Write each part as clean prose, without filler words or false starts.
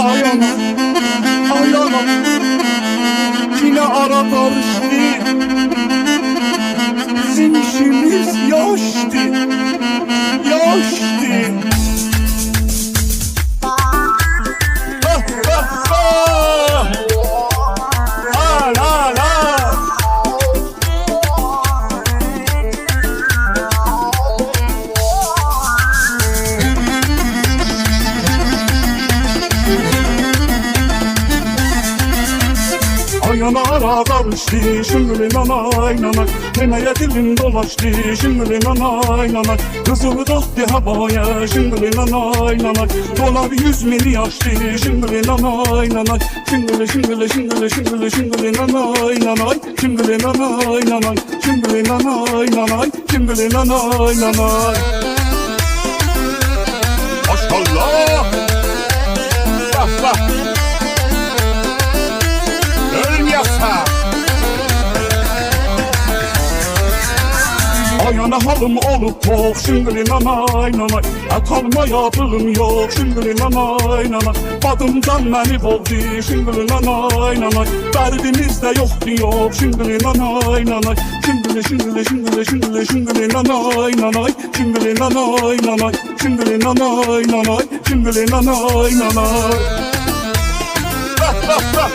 Ay anam, ay anam, yine ara karıştı. Bizim işimiz yaştı, yaştı. Ah, ah, ah! La la la! Ayağına ara karıştı, şıngılın anay nanay. Demeye dilim dolaştı, şıngılın anay nanay. Kızılı taktı havaya, şıngılın anay nanay. Dolar 100 milyar açtı, şıngılın anay nanay. Şıngılı şıngılı şıngılı şıngılı şıngılın anay nanay. Şıngılın anay nanay, şıngılın anay nanay. Şıngılın anay nanay. Maşallah! Bak bak! Ölmüyorsa ayağına halım olup tok, şıngılın anay nanay. Et almaya pılım yok, şıngılın anay nanay. Badımdan beni bozdu, şıngılın anay nanay. Derdimiz de yoktu yok, şıngılın anay nanay. Şıngılı şıngılı şıngılı şıngılı şıngılın anay nanay. Şıngılın anay nanay, şıngılın anay nanay. Şıngılın anay nanay. Bak bak bak!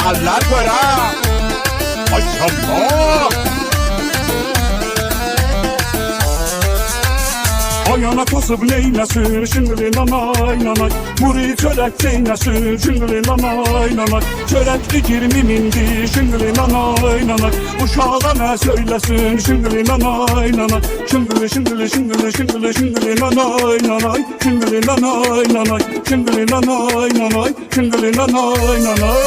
Allah bırak! Maşallah! Ayağına kasıp neylesin, şıngılın anay nanay. Muri çörek neylesin, şıngılın anay nanay. Çörek 20 mindi, şıngılın anay nanay. Uşağa ne söylesin, şıngılın anay nanay. Şıngılı şıngılı şıngılı şıngılı şıngılın anay nanay. Şıngılın anay nanay, şıngılın anay nanay. Şıngılın anay nanay.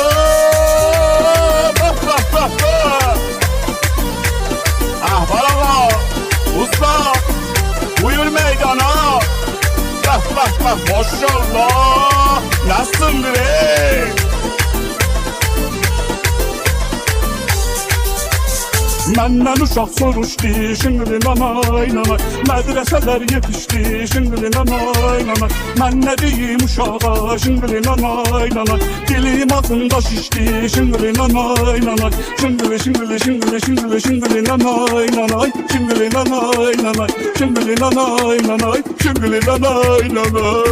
Ah bravo! Usta! Buyur meydana! Bak bak bak maşallah! Nasılsın bre? Menden uşak soruştu, şıngılın anay nanay. Medreseler yetişti, şıngılın anay nanay. Ben ne diyeyim uşağa, şıngılın anay nanay. Dilim ağzımda şişti, şıngılın anay nanay. Şıngılı şıngılı şıngılı şıngılı şıngılın anay nanay. Şıngılın anay nanay, şıngılın anay nanay. Şıngılın anay nanay.